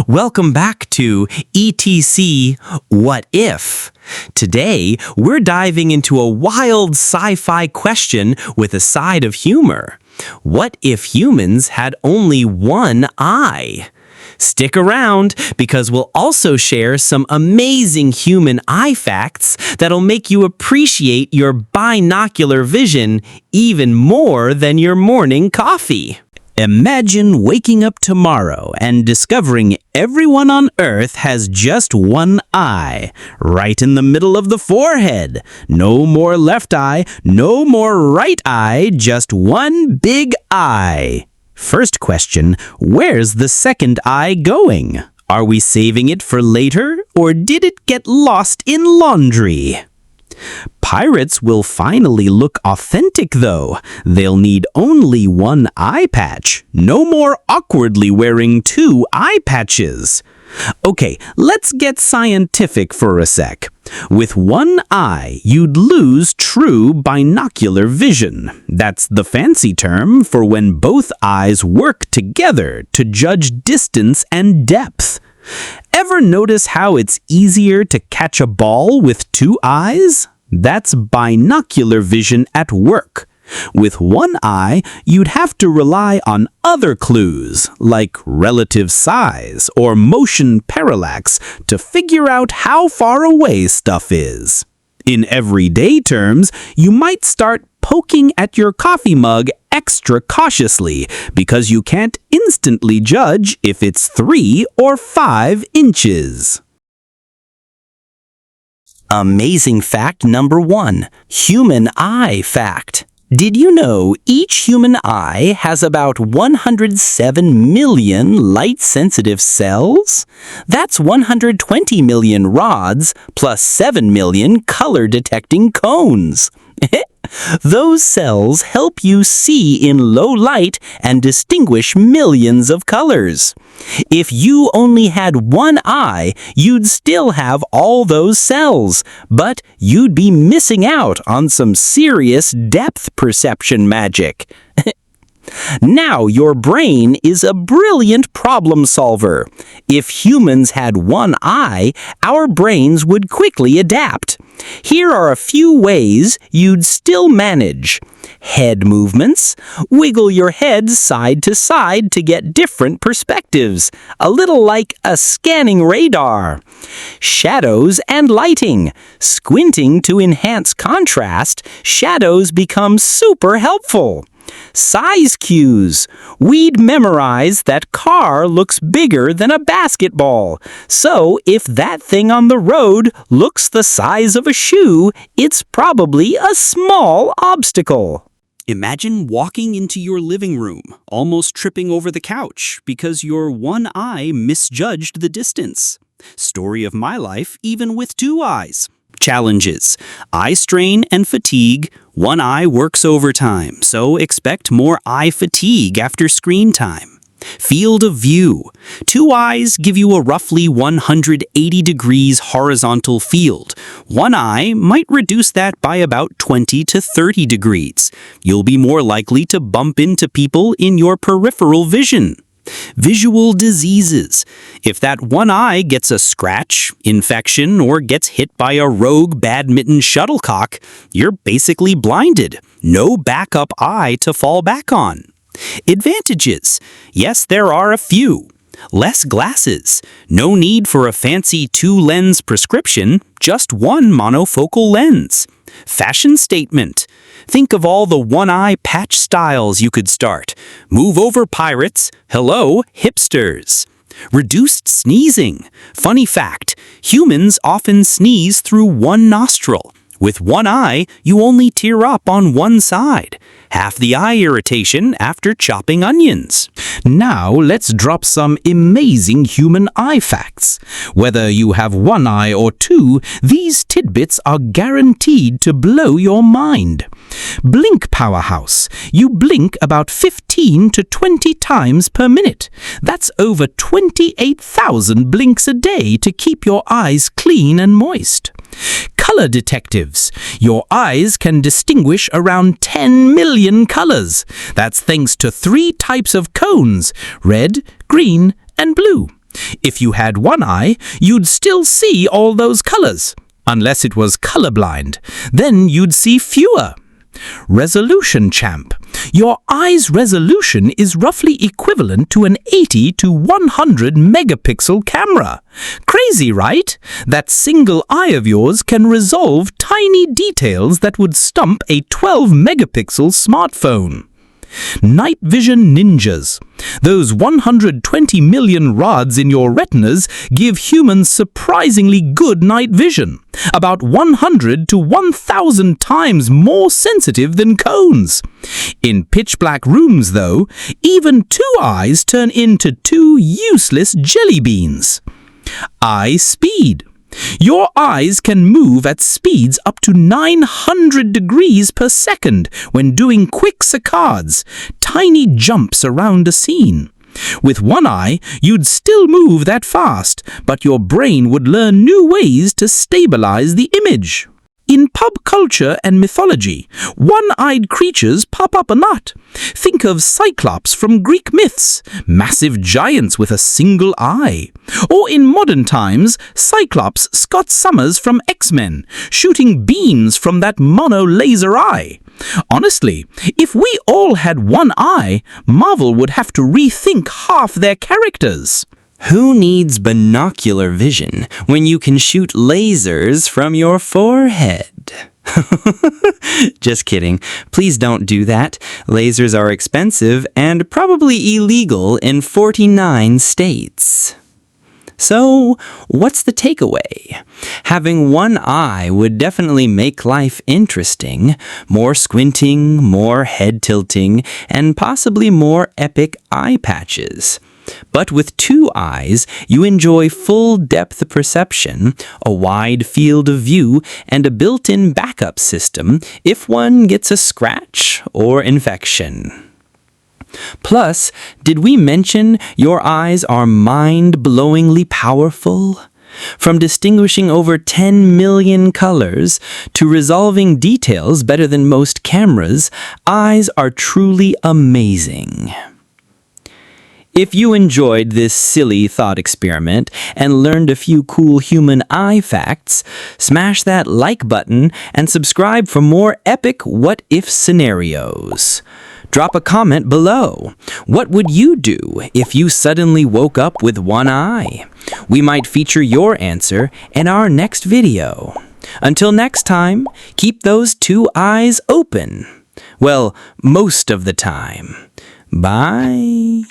Welcome back to ETC What If? Today, we're diving into a wild sci-fi question with a side of humor. What if humans had only one eye? Stick around because we'll also share some amazing human eye facts that'll make you appreciate your binocular vision even more than your morning coffee. Imagine waking up tomorrow and discovering everyone on Earth has just one eye, right in the middle of the forehead. No more left eye, no more right eye, just one big eye. First question, where's the second eye going? Are we saving it for later, or did it get lost in laundry? Pirates will finally look authentic, though. They'll need only one eye patch. No more awkwardly wearing two eye patches. Okay, let's get scientific for a sec. With one eye, you'd lose true binocular vision. That's the fancy term for when both eyes work together to judge distance and depth. Ever notice how it's easier to catch a ball with two eyes? That's binocular vision at work. With one eye, you'd have to rely on other clues, like relative size or motion parallax, to figure out how far away stuff is. In everyday terms, you might start poking at your coffee mug extra cautiously because you can't instantly judge if it's 3 or 5 inches. Amazing fact number 1. Human eye fact. Did you know each human eye has about 107 million light-sensitive cells? That's 120 million rods plus 7 million color-detecting cones. Those cells help you see in low light and distinguish millions of colors. If you only had one eye, you'd still have all those cells, but you'd be missing out on some serious depth perception magic. Now your brain is a brilliant problem solver. If humans had one eye, our brains would quickly adapt. Here are a few ways you'd still manage. Head movements. Wiggle your head side to side to get different perspectives, a little like a scanning radar. Shadows and lighting. Squinting to enhance contrast, shadows become super helpful. Size cues. We'd memorize that car looks bigger than a basketball. So if that thing on the road looks the size of a shoe, it's probably a small obstacle. Imagine walking into your living room, almost tripping over the couch because your one eye misjudged the distance. Story of my life, even with two eyes. Challenges. Eye strain and fatigue. One eye works overtime, so expect more eye fatigue after screen time. Field of view. Two eyes give you a roughly 180 degrees horizontal field. One eye might reduce that by about 20 to 30 degrees. You'll be more likely to bump into people in your peripheral vision. Visual diseases. If that one eye gets a scratch, infection, or gets hit by a rogue badminton shuttlecock, you're basically blinded. No backup eye to fall back on. Advantages. Yes, there are a few. Less glasses. No need for a fancy 2-lens prescription, just one monofocal lens. Fashion statement. Think of all the one-eye patch styles you could start. Move over, pirates. Hello, hipsters. Reduced sneezing. Funny fact, humans often sneeze through one nostril. With one eye, you only tear up on one side. Half the eye irritation after chopping onions. Now let's drop some amazing human eye facts. Whether you have one eye or two, these tidbits are guaranteed to blow your mind. Blink powerhouse. You blink about 15 to 20 times per minute. That's over 28,000 blinks a day to keep your eyes clean and moist. Color detectives. Your eyes can distinguish around 10 million colors. That's thanks to 3 types of cones, red, green, and blue. If you had one eye, you'd still see all those colors, unless it was colorblind. Then you'd see fewer. Resolution, champ. Your eye's resolution is roughly equivalent to an 80 to 100 megapixel camera. Crazy, right? That single eye of yours can resolve tiny details that would stump a 12 megapixel smartphone. Night vision ninjas. Those 120 million rods in your retinas give humans surprisingly good night vision, about 100 to 1,000 times more sensitive than cones. In pitch-black rooms, though, even two eyes turn into two useless jelly beans. Eye speed. Your eyes can move at speeds up to 900 degrees per second when doing quick saccades, tiny jumps around a scene. With one eye, you'd still move that fast, but your brain would learn new ways to stabilize the image. In pop culture and mythology, one-eyed creatures pop up a lot. Think of cyclops from Greek myths, massive giants with a single eye. Or in modern times, Cyclops Scott Summers from X-Men, shooting beams from that mono-laser eye. Honestly, if we all had one eye, Marvel would have to rethink half their characters. Who needs binocular vision when you can shoot lasers from your forehead? Just kidding. Please don't do that. Lasers are expensive and probably illegal in 49 states. So, what's the takeaway? Having one eye would definitely make life interesting. More squinting, more head tilting, and possibly more epic eye patches. But with two eyes, you enjoy full depth perception, a wide field of view, and a built-in backup system if one gets a scratch or infection. Plus, did we mention your eyes are mind-blowingly powerful? From distinguishing over 10 million colors to resolving details better than most cameras, eyes are truly amazing. If you enjoyed this silly thought experiment and learned a few cool human eye facts, smash that like button and subscribe for more epic what-if scenarios. Drop a comment below. What would you do if you suddenly woke up with one eye? We might feature your answer in our next video. Until next time, keep those two eyes open. Well, most of the time. Bye.